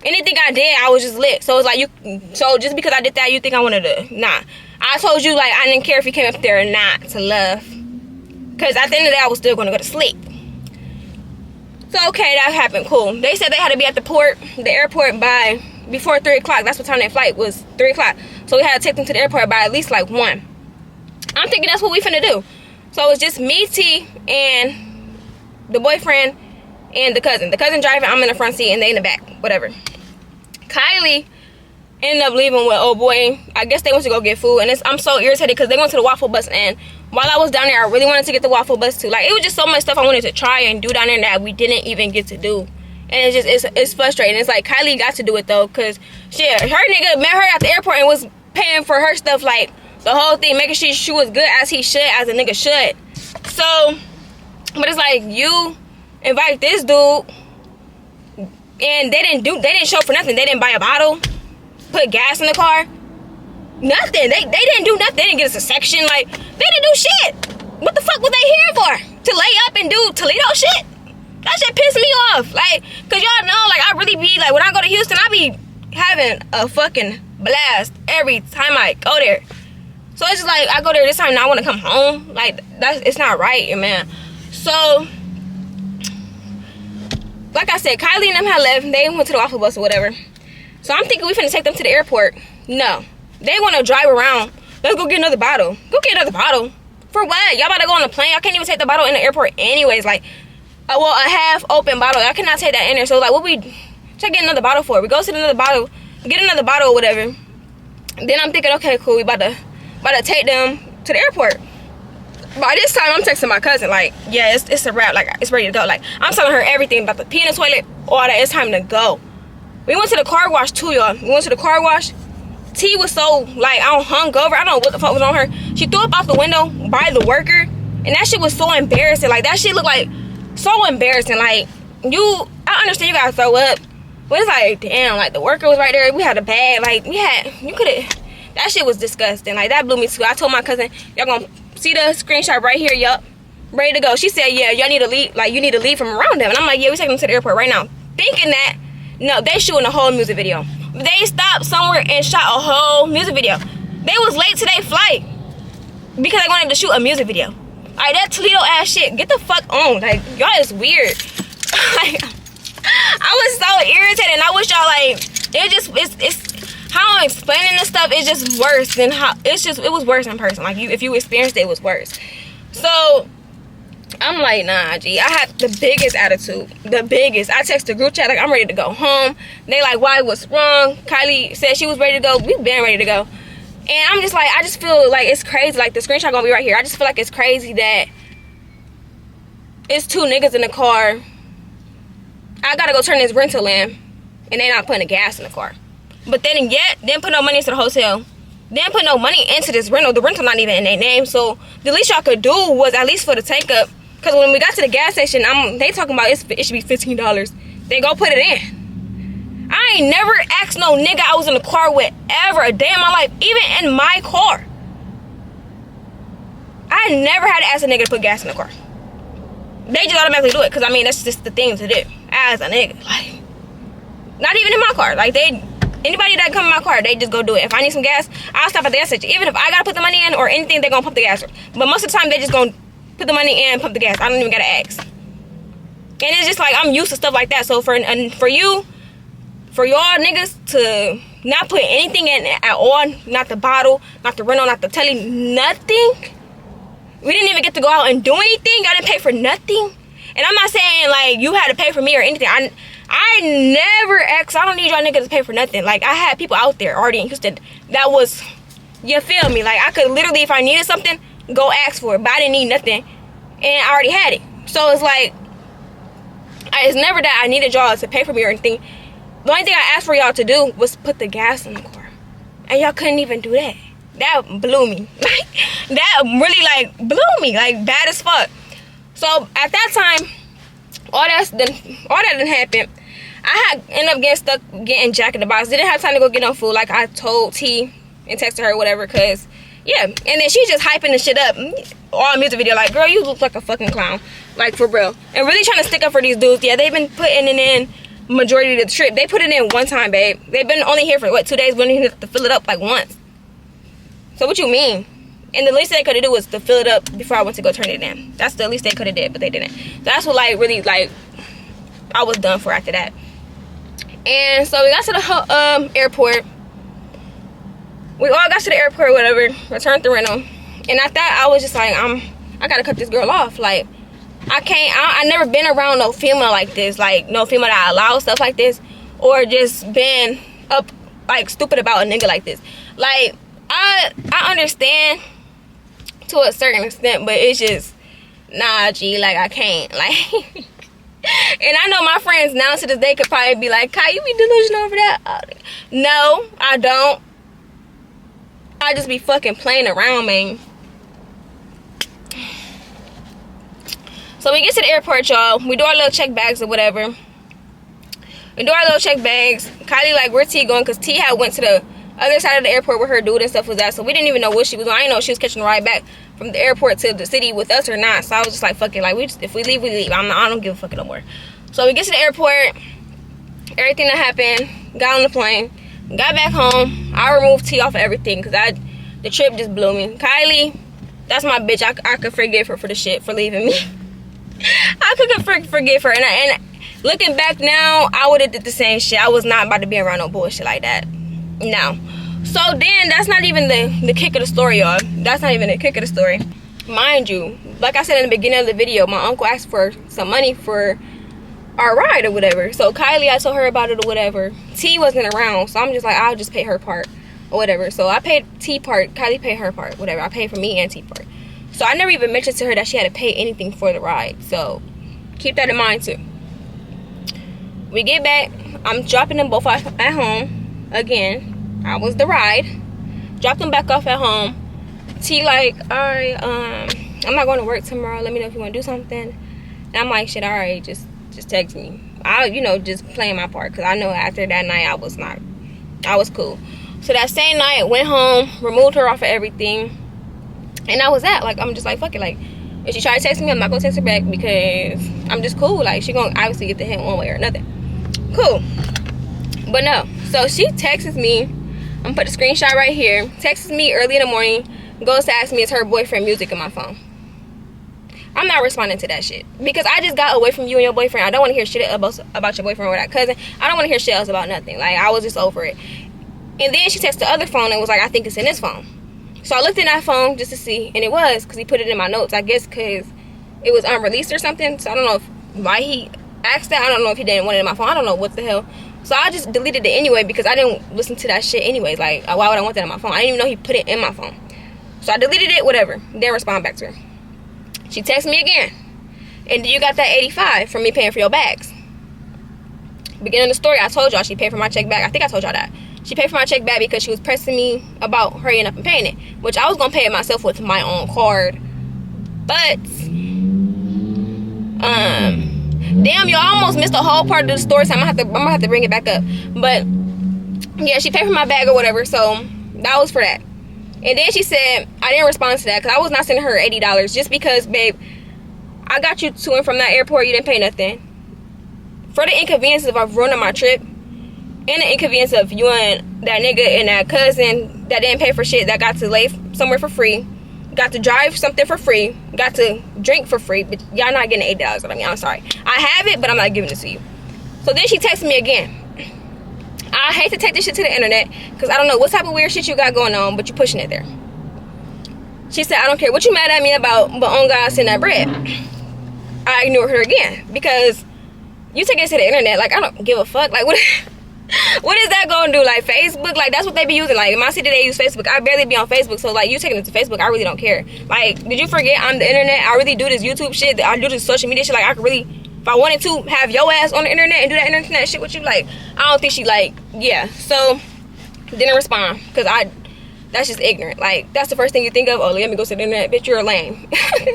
anything I did, I was just lit. So it's like, so just because I did that, you think I wanted to? Nah. I told you, like, I didn't care if you came up there or not to love. Because at the end of the day, I was still going to go to sleep. So, okay, that happened. Cool. They said they had to be at the airport by before 3 o'clock. That's what time their flight was, 3 o'clock. So we had to take them to the airport by at least like 1. I'm thinking that's what we finna do. So it was just me, T, and the boyfriend and the cousin. The cousin driving, I'm in the front seat, and they in the back. Whatever. Kylie ended up leaving with old boy. I guess they went to go get food, and I'm so irritated because they went to the waffle bus, and while I was down there, I really wanted to get the waffle bus too. Like, it was just so much stuff I wanted to try and do down there that we didn't even get to do. And it's frustrating. It's like Kylie got to do it though, cause shit, her nigga met her at the airport and was paying for her stuff, like the whole thing, making sure she was good as he should, as a nigga should. So, but it's like, you invite this dude and they didn't show for nothing. They didn't buy a bottle, put gas in the car, nothing. They didn't do nothing. They didn't get us a section. Like, they didn't do shit. What the fuck was they here for? To lay up and do Toledo shit? That shit pissed me off. Like, cause y'all know, like, I really be, like, when I go to Houston, I be having a fucking blast every time I go there. So it's just like, I go there this time and I want to come home. Like, it's not right, man. So, like I said, Kylie and them had left. They went to the waffle bus or whatever. So I'm thinking we finna take them to the airport. No. They want to drive around. Let's go get another bottle. Go get another bottle. For what? Y'all about to go on a plane? I can't even take the bottle in the airport anyways. Like, well, a half open bottle. I cannot take that in there. So like, what we try get another bottle for? We go to another bottle, get another bottle or whatever. Then I'm thinking, okay, cool. We about to take them to the airport. By this time, I'm texting my cousin like, yeah, it's a wrap. Like, it's ready to go. Like, I'm telling her everything about the pee in the toilet, all that. It's time to go. We went to the car wash too, y'all. We went to the car wash. T was so like, I don't hungover. I don't know what the fuck was on her. She threw up out the window by the worker, and that shit was so embarrassing. Like, that shit looked like so embarrassing. Like, I understand you gotta throw up, But it's like, damn, like the worker was right there. We had a bag. Like, you could have, that shit was disgusting. Like, that blew me too. I told my cousin, y'all gonna see the screenshot right here, yup. Ready to go. She said, yeah, y'all need to leave, like, you need to leave from around them. And I'm like, yeah, we taking them to the airport right now. Thinking that, no, they shooting a whole music video. They stopped somewhere and shot a whole music video. They was late to their flight because they wanted to shoot a music video. Like, that Toledo ass shit, get the fuck on. Like, y'all is weird. Like, I was so irritated, and I wish y'all, like, it's how I'm explaining this stuff is just worse than how, it was worse in person. Like, if you experienced it, it was worse. So, I'm like, nah, G. I had the biggest attitude. The biggest. I text the group chat, like, I'm ready to go home. They like, why, what's wrong? Kylie said she was ready to go. We've been ready to go. And I'm just like, I just feel like it's crazy. Like, the screenshot gonna be right here. I just feel like it's crazy that it's two niggas in the car. I gotta go turn this rental in, and they not putting the gas in the car. But then didn't put no money into the hotel. Didn't put no money into this rental. The rental not even in their name. So the least y'all could do was at least for the tank up. Because when we got to the gas station, they talking about it should be $15. They go put it in. I ain't never asked no nigga I was in the car with ever a day in my life, even in my car. I never had to ask a nigga to put gas in the car. They just automatically do it, because I mean, that's just the thing to do as a nigga. Like, not even in my car. Like, anybody that come in my car, they just go do it. If I need some gas, I'll stop at the gas station. Even if I gotta put the money in or anything, they gonna pump the gas. But most of the time, they just gonna put the money in and pump the gas. I don't even gotta ask. And it's just like, I'm used to stuff like that. So for y'all niggas to not put anything in at all, not the bottle, not the rental, not the telly, nothing. We didn't even get to go out and do anything. Y'all didn't pay for nothing. And I'm not saying like you had to pay for me or anything. I never asked. I don't need y'all niggas to pay for nothing. Like, I had people out there already in Houston that was, you feel me? Like, I could literally, if I needed something, go ask for it. But I didn't need nothing, and I already had it. So it's like, it's never that I needed y'all to pay for me or anything. The only thing I asked for y'all to do was put the gas in the car, and y'all couldn't even do that. That blew me. Like, that really, like, blew me, like, bad as fuck. So at that time, all that didn't happen. I had ended up getting stuck getting Jack in the Box. Didn't have time to go get no food, like I told T and texted her, whatever, cause yeah. And then she's just hyping the shit up all music video, like, girl, you look like a fucking clown, like, for real. And really trying to stick up for these dudes. Yeah, they've been putting it in majority of the trip. They put it in one time, babe. They've been only here for what, 2 days. We didn't have to fill it up like once. So what you mean? And the least they could have did was to fill it up before I went to go turn it in. That's the least they could have did, but they didn't. That's what, like, really, like, I was done for after that. And so we got to the airport. We all got to the airport, whatever, returned the rental. And at that, I was just like, I gotta cut this girl off. Like, I never been around no female like this. Like, no female that allows stuff like this. Or just been up, like, stupid about a nigga like this. Like, I understand to a certain extent, but it's just, nah, G, like, I can't. Like, and I know my friends now to this day could probably be like, Kai, you be delusional over that? No, I don't. I just be fucking playing around, man. So we get to the airport, y'all. We do our little check bags or whatever. We do our little check bags. Kylie like, where T going? Because T had went to the other side of the airport where her dude and stuff was at. So we didn't even know what she was on. I didn't know if she was catching a ride back from the airport to the city with us or not. So I was just like, fuck it. Like, if we leave, we leave. I don't give a fuck no more. So we get to the airport. Everything that happened. Got on the plane. Got back home. I removed T off of everything because the trip just blew me. Kylie, that's my bitch. I could forgive her for the shit, for leaving me. I could forgive her. And looking back now, I would have did the same shit. I was not about to be around no bullshit like that. No. So then, that's not even the kick of the story, y'all. That's not even the kick of the story. Mind you, like I said in the beginning of the video, my uncle asked for some money for our ride or whatever. So Kylie, I told her about it or whatever. T wasn't around, so I'm just like, I'll just pay her part or whatever. So I paid T part, Kylie paid her part, whatever. I paid for me and T part. So I never even mentioned to her that she had to pay anything for the ride. So keep that in mind too. We get back. I'm dropping them both off at home. Again, I was the ride. Dropped them back off at home. T like, alright, I'm not going to work tomorrow. Let me know if you want to do something. And I'm like, shit, alright, just just text me. I, you know, just playing my part, because I know after that night I was cool. So that same night, went home, removed her off of everything, and that was that. Like, I'm just like, fuck it. Like, if she tried to text me, I'm not gonna text her back, because I'm just cool. Like, she gonna obviously get the hint one way or another. Cool. But no. So she texts me. I'm gonna put the screenshot right here. Texts me early in the morning. Goes to ask me, is her boyfriend music in my phone? I'm not responding to that shit, because I just got away from you and your boyfriend. I don't want to hear shit about your boyfriend or that cousin. I don't want to hear shit else about nothing. Like, I was just over it. And then she texted the other phone and was like, I think it's in this phone. So I looked in that phone just to see, and it was, because he put it in my notes. I guess because it was unreleased or something. So I don't know why he asked that. I don't know if he didn't want it in my phone. I don't know what the hell. So I just deleted it anyway, because I didn't listen to that shit anyways. Like, why would I want that in my phone? I didn't even know he put it in my phone. So I deleted it, whatever. Didn't respond back to her. She texted me again. And you got that 85 from me paying for your bags. Beginning of the story, I told y'all she paid for my check back. I think I told y'all that. She paid for my check back because she was pressing me about hurrying up and paying it, which I was going to pay it myself with my own card. But, damn, you almost missed the whole part of the story, so I'm gonna have to bring it back up. But, yeah, she paid for my bag or whatever, so that was for that. And then she said, I didn't respond to that, because I was not sending her $80, just because, babe, I got you to and from that airport, you didn't pay nothing. For the inconvenience of ruining my trip, and the inconvenience of you and that nigga and that cousin that didn't pay for shit, that got to lay somewhere for free, got to drive something for free, got to drink for free, but y'all not getting $80 out of me. I'm sorry. I have it, but I'm not giving it to you. So then she texted me again. I hate to take this shit to the internet, because I don't know what type of weird shit you got going on, but you pushing it there. She said, I don't care what you mad at me about, but on God, send that bread. I ignored her again, because you take it to the internet. Like, I don't give a fuck. Like, what is that gonna do? Like, Facebook? Like, that's what they be using. Like, in my city, they use Facebook. I barely be on Facebook, so, like, you taking it to Facebook, I really don't care. Like, did you forget I'm the internet? I really do this YouTube shit. I do this social media shit. Like, I could really, if I wanted to, have your ass on the internet and do that internet shit with you. Like, I don't think she, like, yeah. So, didn't respond, because that's just ignorant. Like, that's the first thing you think of. Oh, let me go to the internet. Bitch, you're a lame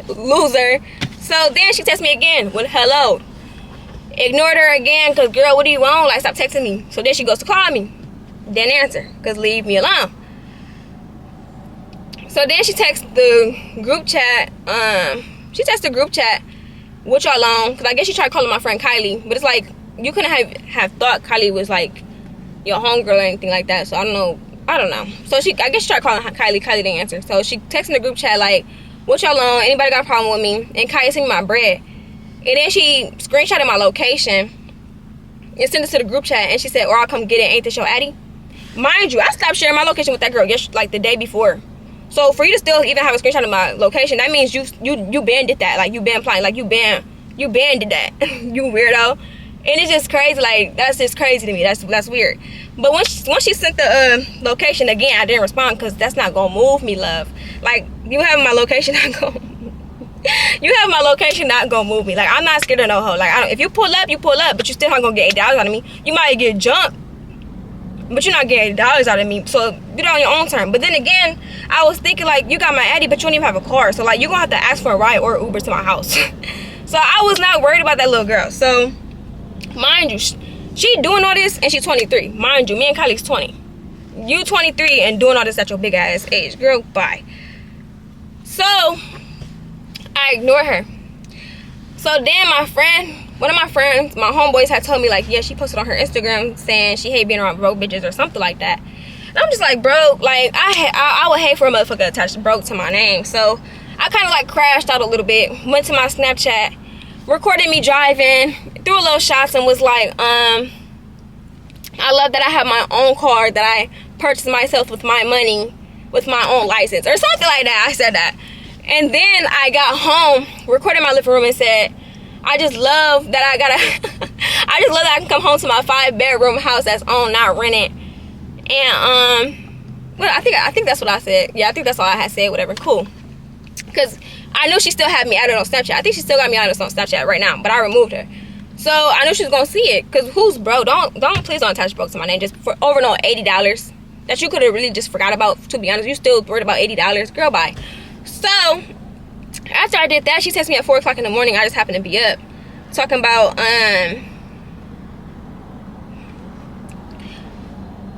loser. So, then she texts me again with hello. Ignored her again, because, girl, what do you want? Like, stop texting me. So then she goes to call me. Didn't answer, because leave me alone. So then she texts the group chat. She texts the group chat, what y'all on? Because I guess she tried calling my friend Kylie. But it's like, you couldn't have thought Kylie was, like, your homegirl or anything like that. So I don't know. So I guess she tried calling Kylie. Kylie didn't answer. So she texted the group chat, like, what y'all on? Anybody got a problem with me? And Kylie sent me my bread. And then she screenshotted my location and sent it to the group chat. And she said, or I'll come get it. Ain't this your Addy? Mind you, I stopped sharing my location with that girl like the day before. So for you to still even have a screenshot of my location, that means you been did that. Like, you been applying. Like, you been did that. You weirdo. And it's just crazy. Like, that's just crazy to me. That's weird. But once she sent the location again, I didn't respond, because that's not gonna move me, love. Like, you have my location, not gonna move me. Like, I'm not scared of no hoe. Like, if you pull up, you pull up, but you still not gonna get $8 out of me. You might get jumped, but you're not getting $8 out of me. So do it on your own term. But then again, I was thinking, like, you got my Addy, but you don't even have a car. So, like, you're gonna have to ask for a ride or Uber to my house. So I was not worried about that little girl. So, mind you, she doing all this, and she's 23. Mind you, me and Kylie's 20. You 23 and doing all this at your big ass age. Girl, bye. So I ignored her. So then one of my friends, my homeboys, had told me, like, yeah, she posted on her Instagram saying she hate being around broke bitches or something like that. And I'm just like, bro, like, I would hate for a motherfucker to attach broke to my name. So I kind of, like, crashed out a little bit, went to my Snapchat, recorded me driving, threw a little shots, and was like, I love that I have my own car that I purchased myself with my money, with my own license, or something like that. I said that. And then I got home, recorded in my living room, and said, I just love that I can come home to my 5-bedroom house that's owned, not rented. And well, I think that's what I said. Yeah, I think that's all I had said. Whatever, cool. Because I knew she still had me added on Snapchat. I think she still got me added on Snapchat right now, but I removed her. So I knew she was gonna see it. Cause who's bro? Please don't attach broke to my name just for over no $80 that you could have really just forgot about. To be honest, you still worried about $80, girl. Bye. So after I did that, she texted me at 4 o'clock in the morning. I just happened to be up. talking about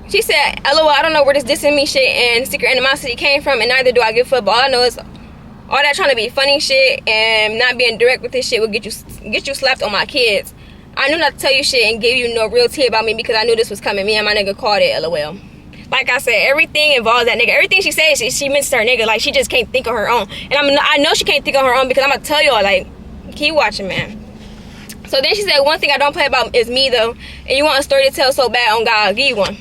she said, LOL, I don't know where this dissing me shit and secret animosity came from, and neither do I give a fuck, but all I know is all that trying to be funny shit and not being direct with this shit will get you slapped on my kids. I knew not to tell you shit and give you no real tea about me because I knew this was coming. Me and my nigga called it, LOL. Like I said, everything involves that nigga. Everything she says, she meant to her nigga. Like, she just can't think on her own. And I know she can't think on her own because I'm gonna tell y'all, like, keep watching, man. So then she said, one thing I don't play about is me, though. And you want a story to tell so bad, on God, I'll give you one.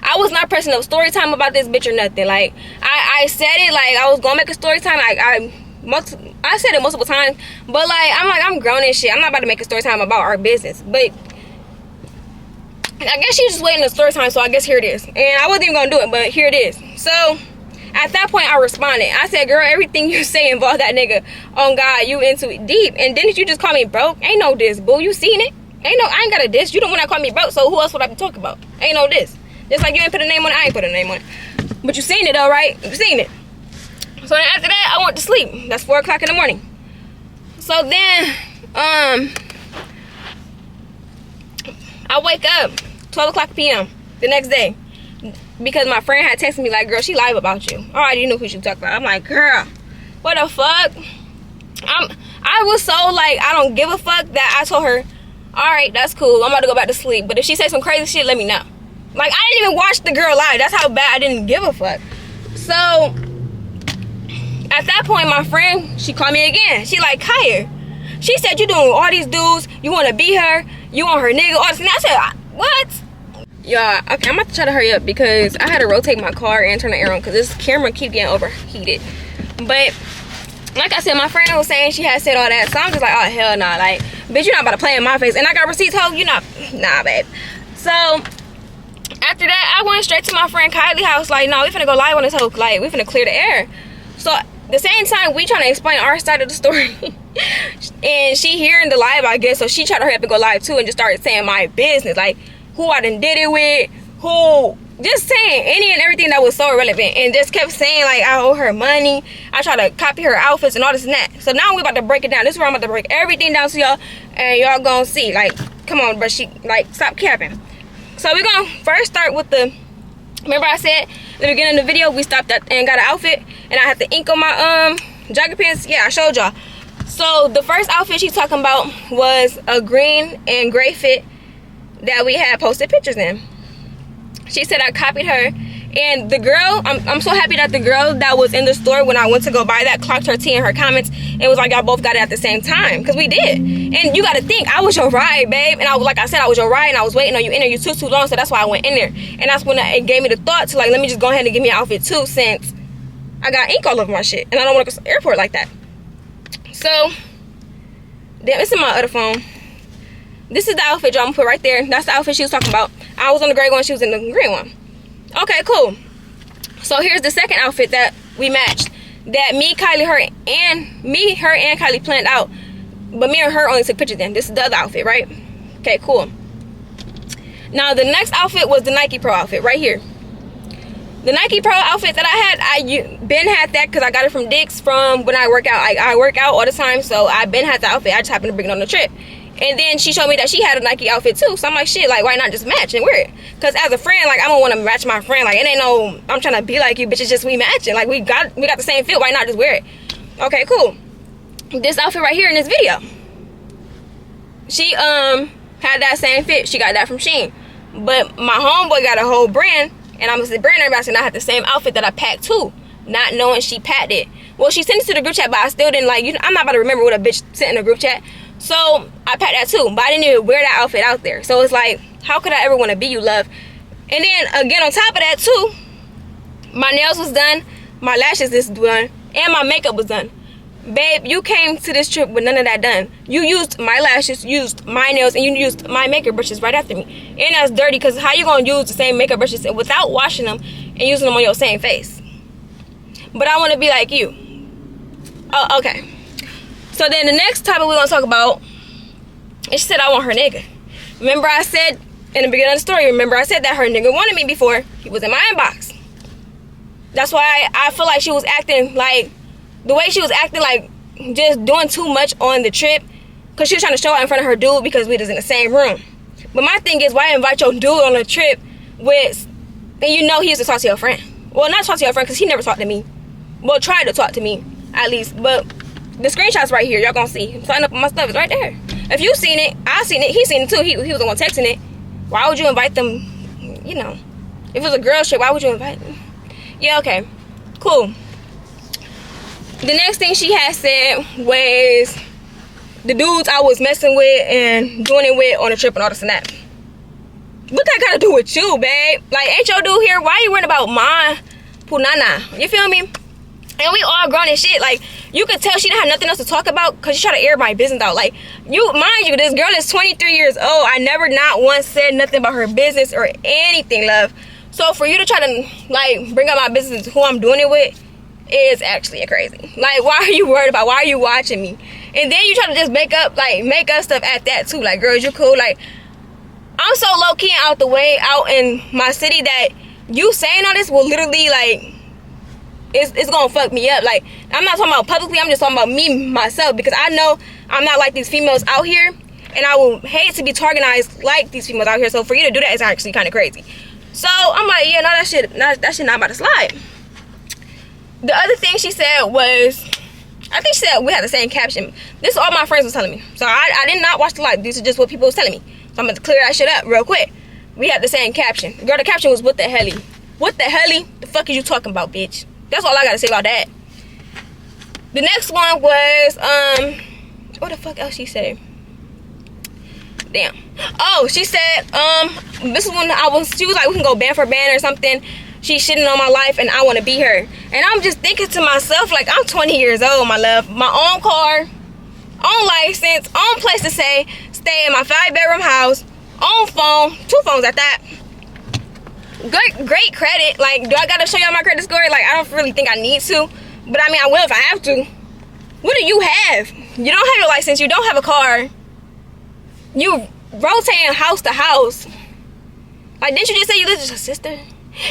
I was not pressing no story time about this bitch or nothing. Like, I said it, like, I was gonna make a story time. Like, I said it multiple times. But, like, I'm grown and shit. I'm not about to make a story time about our business. But I guess she was just waiting the story time, so I guess here it is. And I wasn't even gonna do it, but here it is. So at that point, I responded. I said, girl, everything you say involves that nigga. On God, you into it deep. And didn't you just call me broke? Ain't no diss, boo. You seen it? I ain't got a diss. You the one that called me broke, so who else would I be talking about? Ain't no diss. Just like you ain't put a name on it, I ain't put a name on it. But you seen it though, right? You seen it. So then after that, I went to sleep. That's 4 o'clock in the morning. So then, I wake up 12 o'clock p.m. the next day because my friend had texted me like, girl, she live about you. I already knew who she was talking about. I'm like, girl, what the fuck? I was so like, I don't give a fuck that I told her, all right, that's cool. I'm about to go back to sleep. But if she says some crazy shit, let me know. Like, I didn't even watch the girl live. That's how bad I didn't give a fuck. So at that point, my friend, she called me again. She like, Kaya, she said you doing all these dudes. You want to be her. You want her nigga. All this. And I said, what? Y'all, okay, I'm about to try to hurry up because I had to rotate my car and turn the air on because this camera keep getting overheated. But like I said, my friend was saying she had said all that. So I'm just like, oh, hell nah. Like, bitch, you're not about to play in my face. And I got receipts, ho. You not. Nah, babe. So after that, I went straight to my friend Kylie's house. Like, no, we finna go live on this hoe. Like, we finna clear the air. So the same time, we trying to explain our side of the story. And she hearing the live, I guess. So she tried to hurry up and go live too and just started saying my business. Like, who I done did it with, who, just saying any and everything that was so irrelevant. And just kept saying, like, I owe her money. I try to copy her outfits and all this and that. So now we about to break it down. This is where I'm about to break everything down to y'all. And y'all gonna see. Like, come on, bro. She, like, stop capping. So we're gonna first start with the, remember I said at the beginning of the video, we stopped at and got an outfit. And I had the ink on my jogging pants. Yeah, I showed y'all. So the first outfit she's talking about was a green and gray fit that we had posted pictures in. She said I copied her, and the girl, I'm so happy that the girl that was in the store when I went to go buy that clocked her tea in her comments and was like, y'all both got it at the same time, because we did. And you gotta think, I was your ride, babe, and I was, like I said, I was your ride, and I was waiting on you in there. You took too long, so that's why I went in there. And that's when it gave me the thought to, like, let me just go ahead and give me an outfit too, since I got ink all over my shit and I don't want to go to the airport like that. So damn, this is my other phone. This is the outfit y'all, I'm gonna put right there. That's the outfit she was talking about. I was on the gray one, she was in the green one. Okay, cool. So here's the second outfit that we matched. That me, Kylie, her, and Kylie planned out. But me and her only took pictures in. This is the other outfit, right? Okay, cool. Now the next outfit was the Nike Pro outfit right here. The Nike Pro outfit that I had, been had that because I got it from Dick's from when I work out. I work out all the time, so I been had the outfit. I just happened to bring it on the trip. And then she showed me that she had a Nike outfit too. So I'm like, shit, like, why not just match and wear it? Because as a friend, like, I don't want to match my friend. Like, it ain't no, I'm trying to be like you, bitch. It's just we matching. Like, we got the same fit. Why not just wear it? Okay, cool. This outfit right here in this video, she had that same fit. She got that from Shein. But my homeboy got a whole brand, and I'm the brand ambassador, and I had the same outfit that I packed too, not knowing she packed it. Well, she sent it to the group chat, but I still didn't, like, I'm not about to remember what a bitch sent in the group chat. So I packed that too, but I didn't even wear that outfit out there. So it's like, how could I ever want to be you, love? And then again, on top of that too, my nails was done, my lashes is done, and my makeup was done. Babe, you came to this trip with none of that done. You used my lashes, used my nails, and you used my makeup brushes right after me. And that's dirty, because how you gonna use the same makeup brushes without washing them and using them on your same face? But I want to be like you. Oh, okay. So then the next topic we're gonna talk about, and she said I want her nigga. Remember I said in the beginning of the story, remember I said that her nigga wanted me before he was in my inbox. That's why I feel like she was acting like, the way she was acting, like just doing too much on the trip, because she was trying to show out in front of her dude because we was in the same room. But my thing is, why invite your dude on a trip with, and you know he used to talk to your friend. Well, not talk to your friend, because he never talked to me. Well, tried to talk to me, at least. But the screenshot's right here. Y'all gonna see. I'm signing up on my stuff. It's right there. If you seen it, I seen it. He seen it too. He was the one texting it. Why would you invite them? You know, if it was a girl trip, why would you invite them? Yeah, okay. Cool. The next thing she had said was the dudes I was messing with and doing it with on a trip and all this and that. What that got to do with you, babe? Like, ain't your dude here? Why you worrying about my punana? You feel me? And we all grown and shit. Like, you could tell she didn't have nothing else to talk about because she tried to air my business out. Like, mind you, this girl is 23 years old. I never not once said nothing about her business or anything, love. So for you to try to, like, bring up my business, who I'm doing it with, is actually crazy. Like, why are you worried about? Why are you watching me? And then you try to just make up stuff at that too. Like, girls, you cool. Like, I'm so low key and out the way out in my city that you saying all this will literally, like, it's gonna fuck me up. Like, I'm not talking about publicly, I'm just talking about me myself, because I know I'm not like these females out here, and I will hate to be targeted like these females out here. So for you to do that is actually kind of crazy. So I'm like, yeah, no, that shit not about to slide. The other thing she said was, I think she said we had the same caption. This is all my friends was telling me. So I did not watch the live. This is just what people was telling me. So I'm going to clear that shit up real quick. We had the same caption. Girl, the caption was, what the helly? What the helly? The fuck is you talking about, bitch? That's all I got to say about that. The next one was, what the fuck else she said? Damn. Oh, she said, this is when she was like, we can go band for band or something. She's shitting on my life and I want to be her. And I'm just thinking to myself, like, I'm 20 years old, my love. My own car, own license, own place to stay in my 5-bedroom house, own phone, 2 phones at that. Great credit. Like, do I got to show y'all my credit score? Like, I don't really think I need to. But I mean, I will if I have to. What do you have? You don't have your license. You don't have a car. You rotating house to house. Like, didn't you just say you live with your sister?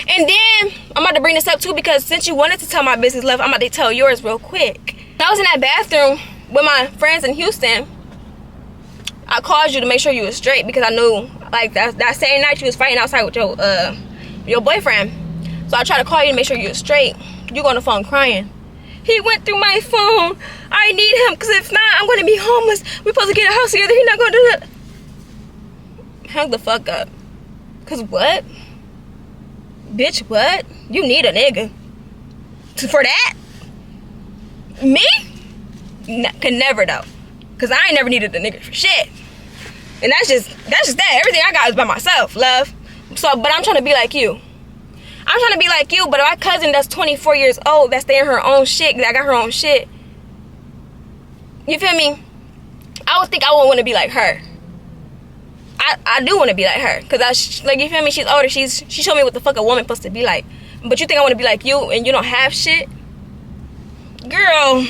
And then I'm about to bring this up too, because since you wanted to tell my business, love, I'm about to tell yours real quick. I was in that bathroom with my friends in Houston. I called you to make sure you was straight, because I knew, like, that same night you was fighting outside with your boyfriend. So I tried to call you to make sure you was straight. You go on the phone crying. He went through my phone. I need him, because if not, I'm going to be homeless. We're supposed to get a house together. He's not going to do that. Hang the fuck up. Because what? Bitch, what? You need a nigga for that? Me? Can never though, cause I ain't never needed a nigga for shit. And that's just that. Everything I got is by myself, love. So, but I'm trying to be like you. I'm trying to be like you. But my cousin that's 24 years old, that's staying her own shit, that got her own shit. You feel me? I would think I would want to be like her. I do want to be like her, cause like, you feel me? She's older. She showed me what the fuck a woman supposed to be like. But you think I want to be like you and you don't have shit, girl?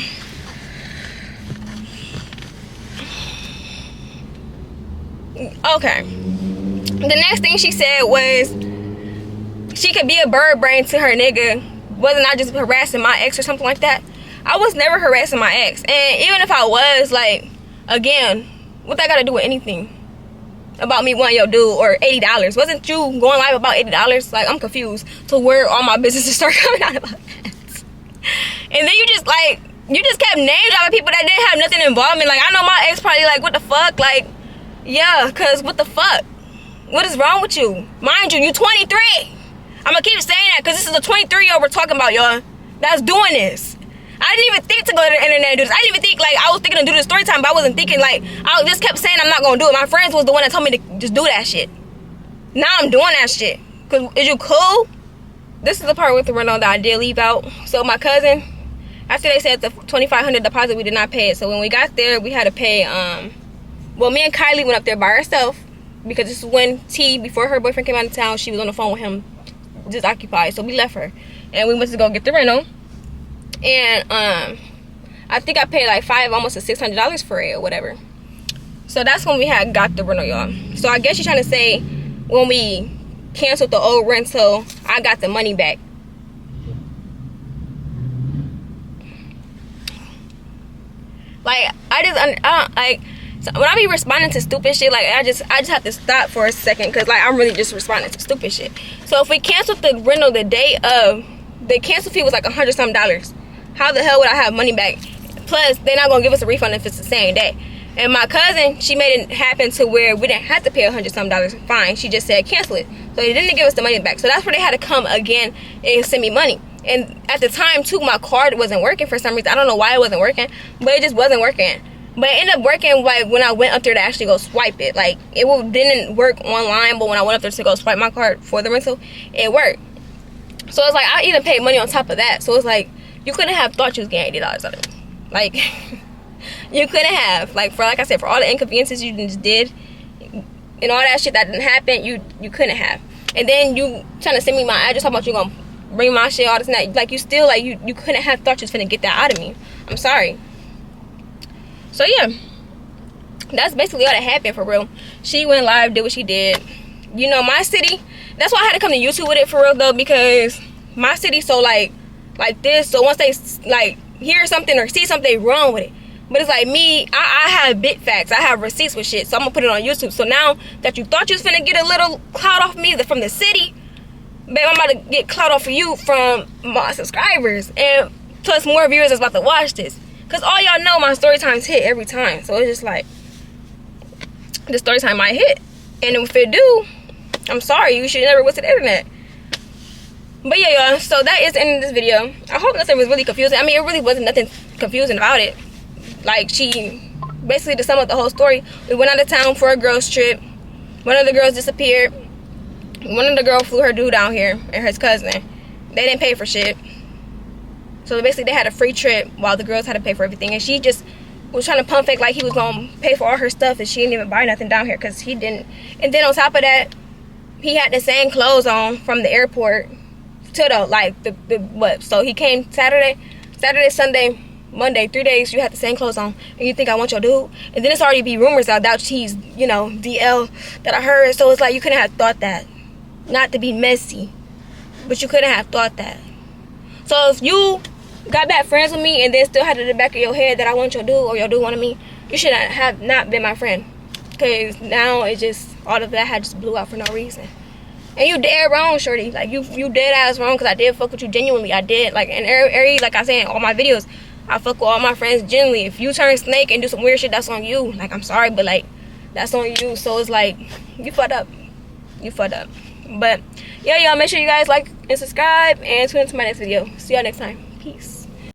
Okay. The next thing she said was she could be a bird brain to her nigga. Wasn't I just harassing my ex or something like that? I was never harassing my ex, and even if I was, like, again, what that got to do with anything? About me wanting your dude or $80. Wasn't you going live about $80? Like, I'm confused to where all my businesses start coming out about that. And then you just kept names out of people that didn't have nothing involvement. Like, I know my ex probably like, what the fuck? Like, yeah, cause what the fuck? What is wrong with you? Mind you 23. I'm gonna keep saying that, cause this is a 23-year-old we're talking about, y'all, that's doing this. I didn't even think to go to the internet and do this. I didn't even think, like, I was thinking to do this story time, but I wasn't thinking, like, I just kept saying I'm not gonna do it. My friends was the one that told me to just do that shit. Now I'm doing that shit. Cause is you cool? This is the part with the rental that I did leave out. So my cousin, after they said the $2,500 deposit, we did not pay it. So when we got there, we had to pay, well, me and Kylie went up there by herself, because this is when T, before her boyfriend came out of town, she was on the phone with him, just occupied. So we left her and we went to go get the rental. And I think I paid like almost $600 for it or whatever. So that's when we had got the rental, y'all. So I guess she's trying to say when we canceled the old rental, I got the money back. Like, I don't like, when I be responding to stupid shit, like I just have to stop for a second, because like I'm really just responding to stupid shit. So if we canceled the rental the day of, the cancel fee was like $100 something. How the hell would I have money back? Plus they're not gonna give us a refund if it's the same day. And my cousin, she made it happen to where we didn't have to pay $100 something fine. She just said cancel it. So they didn't give us the money back. So that's where they had to come again and send me money. And at the time too, my card wasn't working for some reason. I don't know why it wasn't working, but it just wasn't working. But it ended up working like when I went up there to actually go swipe it. Like it didn't work online, but when I went up there to go swipe my card for the rental, it worked. So it's like I even paid money on top of that. So it's like you couldn't have thought you was getting $80 out of it. Like you couldn't have, like I said, for all the inconveniences you just did and all that shit that didn't happen, you couldn't have. And then you trying to send me my address, how about you gonna bring my shit, all this and that. Like you still, like you couldn't have thought you was finna get that out of me. I'm sorry. So yeah, that's basically all that happened for real. She went live, did what she did. You know, my city, that's why I had to come to YouTube with it for real though, because my city so like this. So once they like hear something or see something wrong with it, but it's like me, I have big facts, I have receipts with shit, so I'm gonna put it on YouTube. So now that you thought you was finna get a little clout off me from the city, babe, I'm about to get clout off of you from my subscribers, and plus more viewers that's about to watch this. Cause all y'all know my story times hit every time. So it's just like the story time might hit. And if it do, I'm sorry, you should never wasted the internet. But yeah, y'all, so that is the end of this video. I hope nothing was really confusing. I mean, it really wasn't nothing confusing about it. Like, she basically, to sum up the whole story, we went out of town for a girls trip. One of the girls disappeared. One of the girls flew her dude down here and his cousin. They didn't pay for shit. So basically they had a free trip while the girls had to pay for everything. And she just was trying to pump fake like he was going to pay for all her stuff, and she didn't even buy nothing down here because he didn't. And then on top of that, he had the same clothes on from the airport to the what? So he came Saturday, Sunday, Monday, 3 days, you had the same clothes on, and you think I want your dude? And then it's already be rumors out that he's, you know, DL that I heard. So it's like you couldn't have thought that. Not to be messy, but you couldn't have thought that. So if you got bad friends with me and then still had it in the back of your head that I want your dude or your dude wanted me, you should have not been my friend. Because now it just, all of that had just blew out for no reason. And you dead wrong, shorty. Like, you dead ass wrong, because I did fuck with you genuinely. I did. Like, and every, like I said in all my videos, I fuck with all my friends genuinely. If you turn snake and do some weird shit, that's on you. Like, I'm sorry, but like, that's on you. So it's like, you fucked up. You fucked up. But yeah, y'all, make sure you guys like and subscribe and tune into my next video. See y'all next time. Peace.